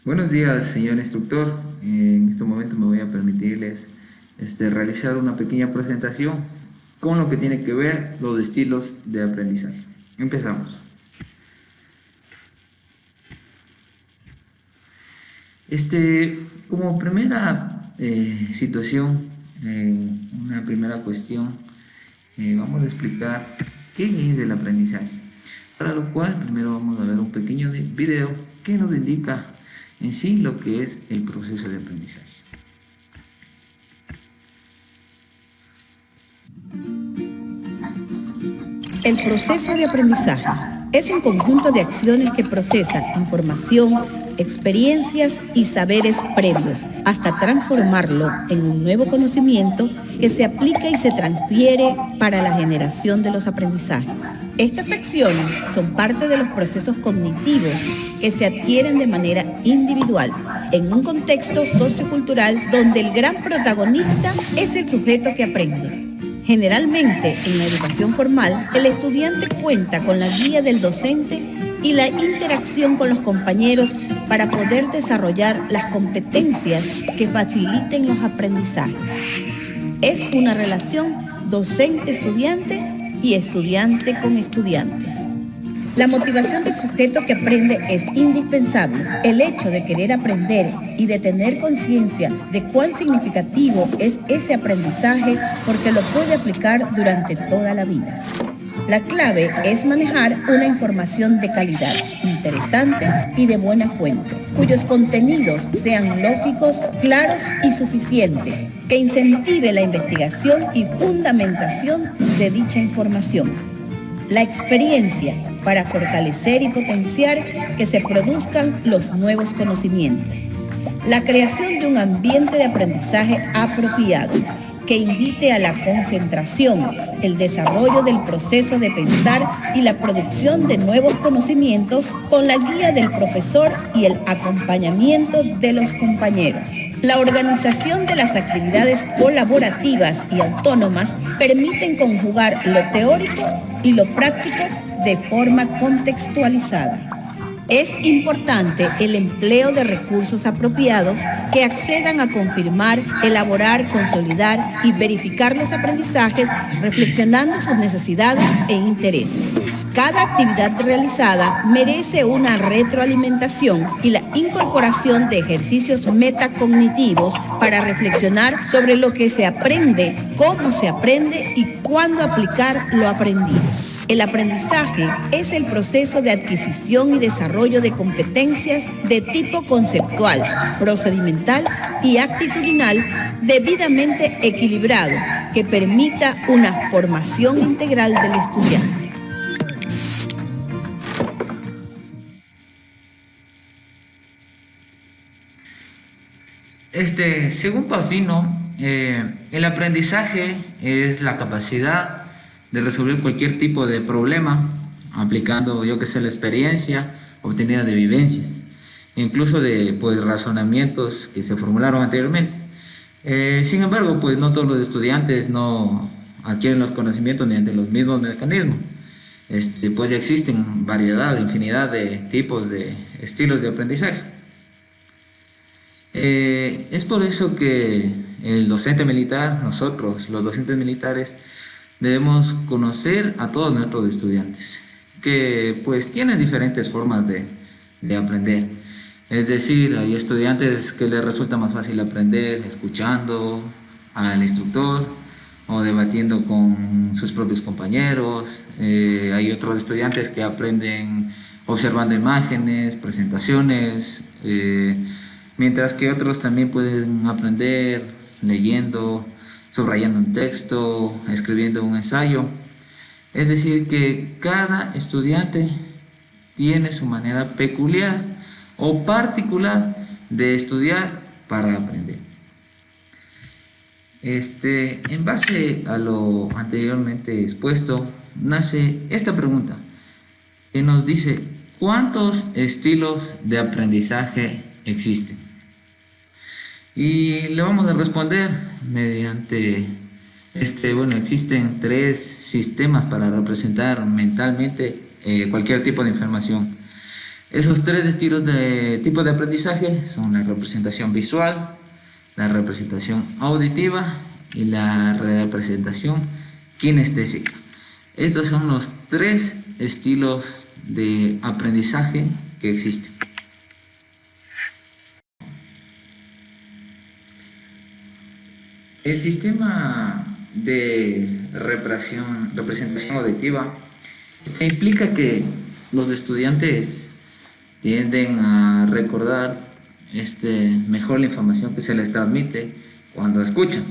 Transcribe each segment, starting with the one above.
Buenos días, señor instructor. En este momento me voy a permitirles realizar una pequeña presentación con lo que tiene que ver los estilos de aprendizaje. Empezamos. Como primera situación, una primera cuestión, vamos a explicar qué es el aprendizaje. Para lo cual, primero vamos a ver un pequeño video que nos indica en sí lo que es el proceso de aprendizaje. El proceso de aprendizaje es un conjunto de acciones que procesa información, experiencias y saberes previos hasta transformarlo en un nuevo conocimiento que se aplica y se transfiere para la generación de los aprendizajes. Estas acciones son parte de los procesos cognitivos que se adquieren de manera individual en un contexto sociocultural donde el gran protagonista es el sujeto que aprende. Generalmente, en la educación formal, el estudiante cuenta con la guía del docente y la interacción con los compañeros para poder desarrollar las competencias que faciliten los aprendizajes. Es una relación docente-estudiante y estudiante con estudiantes. La motivación del sujeto que aprende es indispensable. El hecho de querer aprender y de tener conciencia de cuán significativo es ese aprendizaje porque lo puede aplicar durante toda la vida. La clave es manejar una información de calidad, interesante y de buena fuente, cuyos contenidos sean lógicos, claros y suficientes, que incentive la investigación y fundamentación de dicha información. La experiencia para fortalecer y potenciar que se produzcan los nuevos conocimientos. La creación de un ambiente de aprendizaje apropiado que invite a la concentración, el desarrollo del proceso de pensar y la producción de nuevos conocimientos con la guía del profesor y el acompañamiento de los compañeros. La organización de las actividades colaborativas y autónomas permiten conjugar lo teórico y lo práctico de forma contextualizada. Es importante el empleo de recursos apropiados que accedan a confirmar, elaborar, consolidar y verificar los aprendizajes reflexionando sus necesidades e intereses. Cada actividad realizada merece una retroalimentación y la incorporación de ejercicios metacognitivos para reflexionar sobre lo que se aprende, cómo se aprende y cuándo aplicar lo aprendido. El aprendizaje es el proceso de adquisición y desarrollo de competencias de tipo conceptual, procedimental y actitudinal debidamente equilibrado que permita una formación integral del estudiante. Según Pafino, el aprendizaje es la capacidad de resolver cualquier tipo de problema aplicando, la experiencia obtenida de vivencias, incluso de razonamientos que se formularon anteriormente. Sin embargo, no todos los estudiantes no adquieren los conocimientos mediante los mismos mecanismos. Ya existen infinidad de tipos de estilos de aprendizaje. Es por eso que el docente militar, nosotros, los docentes militares, debemos conocer a todos nuestros estudiantes, que tienen diferentes formas de aprender. Es decir, hay estudiantes que les resulta más fácil aprender escuchando al instructor o debatiendo con sus propios compañeros. Hay otros estudiantes que aprenden observando imágenes, presentaciones, mientras que otros también pueden aprender leyendo, subrayando un texto, escribiendo un ensayo. Es decir, que cada estudiante tiene su manera peculiar o particular de estudiar para aprender. En base a lo anteriormente expuesto, nace esta pregunta que nos dice: ¿cuántos estilos de aprendizaje existen? Y le vamos a responder mediante existen 3 sistemas para representar mentalmente cualquier tipo de información. Esos tres estilos de tipo de aprendizaje son la representación visual, la representación auditiva y la representación kinestésica. Estos son los tres estilos de aprendizaje que existen. El sistema de representación auditiva implica que los estudiantes tienden a recordar mejor la información que se les transmite cuando escuchan.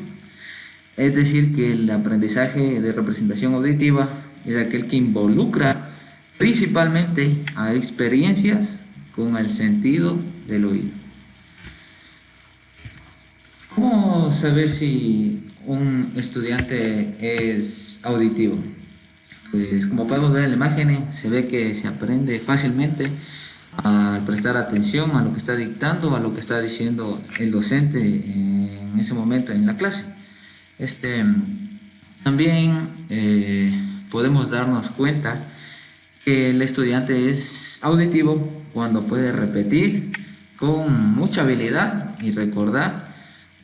Es decir, que el aprendizaje de representación auditiva es aquel que involucra principalmente a experiencias con el sentido del oído. ¿Cómo saber si un estudiante es auditivo? Pues como podemos ver en la imagen, se ve que se aprende fácilmente al prestar atención a lo que está dictando, a lo que está diciendo el docente en ese momento en la clase. También podemos darnos cuenta que el estudiante es auditivo cuando puede repetir con mucha habilidad y recordar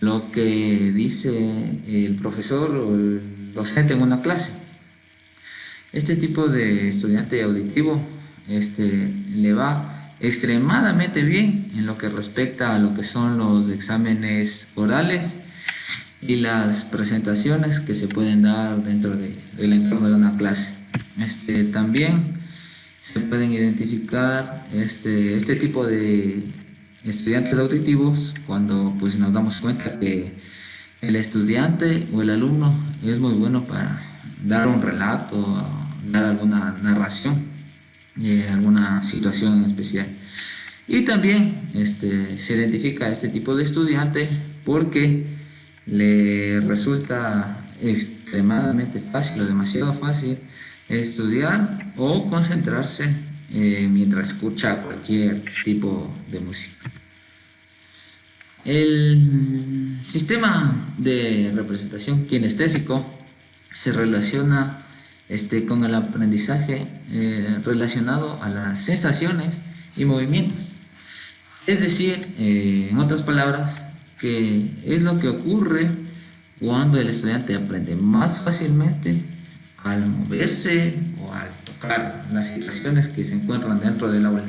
lo que dice el profesor o el docente en una clase. Este tipo de estudiante auditivo le va extremadamente bien en lo que respecta a lo que son los exámenes orales y las presentaciones que se pueden dar dentro del entorno de una clase. También se pueden identificar este tipo de estudiantes auditivos cuando pues nos damos cuenta que el estudiante o el alumno es muy bueno para dar un relato, dar alguna narración de alguna situación en especial. Y también se identifica a este tipo de estudiante porque le resulta extremadamente fácil o demasiado fácil estudiar o concentrarse mientras escucha cualquier tipo de música. El sistema de representación kinestésico se relaciona con el aprendizaje relacionado a las sensaciones y movimientos. Es decir, en otras palabras, que es lo que ocurre cuando el estudiante aprende más fácilmente al moverse o al tocar las situaciones que se encuentran dentro del aula.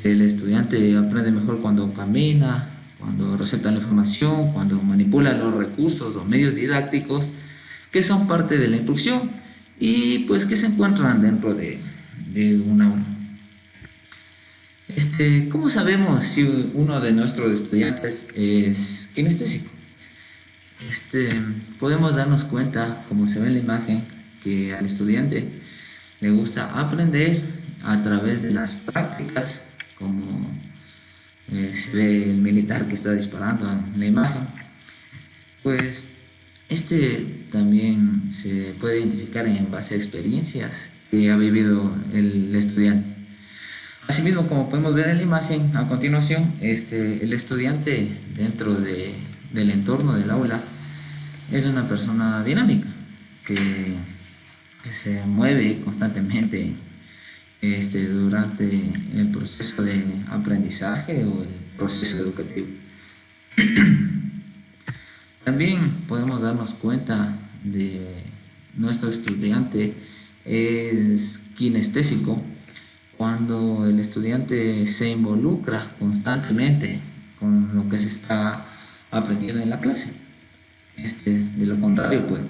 El estudiante aprende mejor cuando camina, cuando recepta la información, cuando manipula los recursos o medios didácticos que son parte de la instrucción y pues que se encuentran dentro de un aula. ¿Cómo sabemos si uno de nuestros estudiantes es kinestésico? Podemos darnos cuenta, como se ve en la imagen, que al estudiante le gusta aprender a través de las prácticas, como se ve el militar que está disparando en la imagen. Pues también se puede identificar en base a experiencias que ha vivido el estudiante. Asimismo, como podemos ver en la imagen a continuación, el estudiante dentro del entorno del aula es una persona dinámica que se mueve constantemente durante el proceso de aprendizaje o el proceso educativo. También podemos darnos cuenta de nuestro estudiante es kinestésico cuando el estudiante se involucra constantemente con lo que se está aprendiendo en la clase. De lo contrario, pues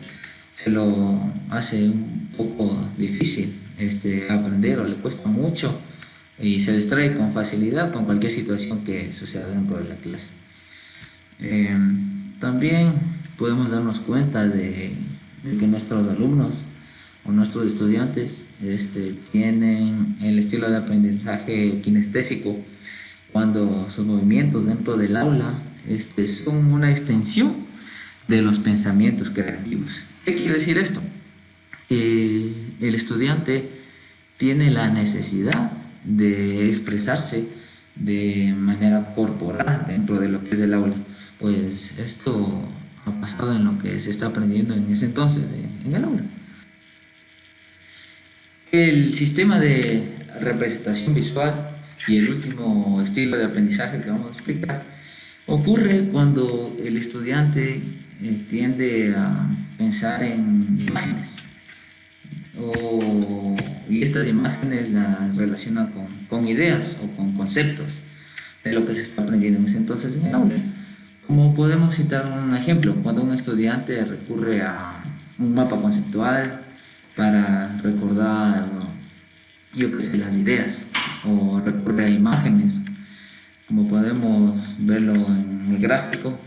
se lo hace un poco difícil aprender o le cuesta mucho y se distrae con facilidad con cualquier situación que suceda dentro de la clase. También podemos darnos cuenta de que nuestros alumnos o nuestros estudiantes tienen el estilo de aprendizaje kinestésico cuando sus movimientos dentro del aula son una extensión de los pensamientos creativos. ¿Qué quiere decir esto? El estudiante tiene la necesidad de expresarse de manera corporal dentro de lo que es el aula. Pues esto ha pasado en lo que se está aprendiendo en ese entonces en el aula. El sistema de representación visual Y el último estilo de aprendizaje que vamos a explicar ocurre cuando el estudiante tiende a pensar en imágenes y estas imágenes las relaciona con ideas o con conceptos de lo que se está aprendiendo en ese entonces en el aula. Como podemos citar un ejemplo, cuando un estudiante recurre a un mapa conceptual para recordar, yo qué sé, las ideas, o recurre a imágenes, como podemos verlo en el gráfico,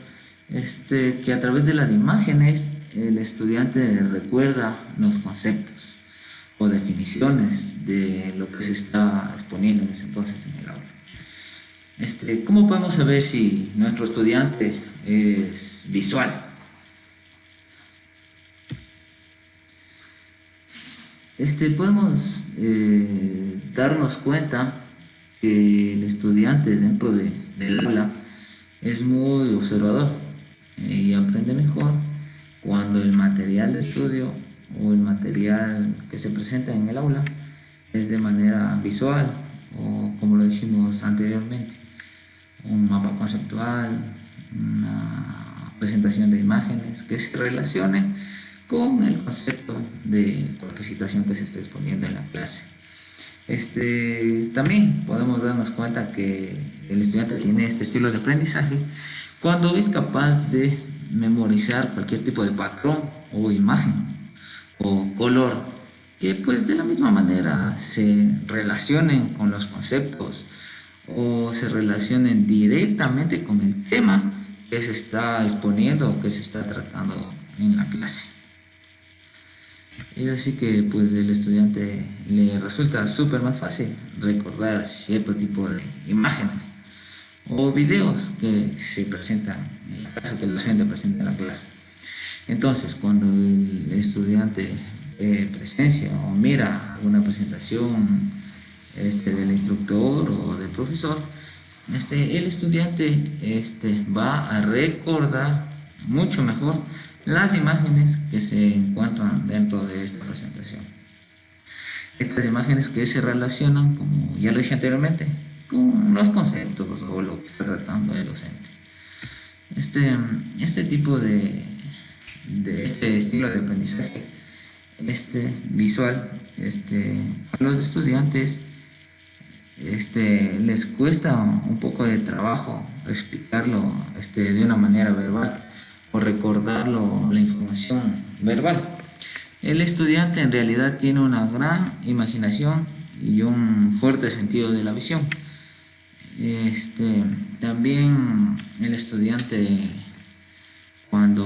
que a través de las imágenes el estudiante recuerda los conceptos o definiciones de lo que se está exponiendo en ese entonces en el aula. ¿Cómo podemos saber si nuestro estudiante es visual? Podemos darnos cuenta que el estudiante dentro del aula es muy observador y aprende mejor cuando el material de estudio o el material que se presenta en el aula es de manera visual, o como lo dijimos anteriormente, un mapa conceptual, una presentación de imágenes que se relacionen con el concepto de cualquier situación que se esté exponiendo en la clase. También podemos darnos cuenta que el estudiante tiene este estilo de aprendizaje cuando es capaz de memorizar cualquier tipo de patrón o imagen o color que pues de la misma manera se relacionen con los conceptos o se relacionen directamente con el tema que se está exponiendo o que se está tratando en la clase. Es así que pues el estudiante le resulta súper más fácil recordar cierto tipo de imágenes o videos que se presentan en la clase, que el docente presenta en la clase. Entonces, cuando el estudiante presencia o mira una presentación del instructor o del profesor, el estudiante va a recordar mucho mejor las imágenes que se encuentran dentro de esta presentación. Estas imágenes que se relacionan, como ya lo dije anteriormente, con los conceptos o lo que está tratando el docente. Este tipo de este estilo de aprendizaje visual, a los estudiantes les cuesta un poco de trabajo explicarlo de una manera verbal o recordarlo, la información verbal. El estudiante en realidad tiene una gran imaginación y un fuerte sentido de la visión. También el estudiante, cuando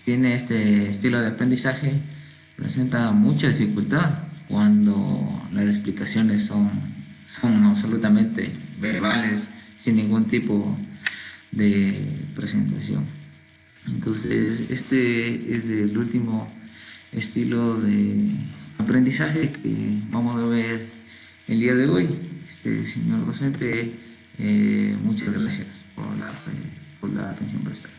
tiene este estilo de aprendizaje, presenta mucha dificultad cuando las explicaciones son absolutamente verbales, sin ningún tipo de presentación. Entonces, este es el último estilo de aprendizaje que vamos a ver el día de hoy. Señor docente, muchas gracias por la atención prestada.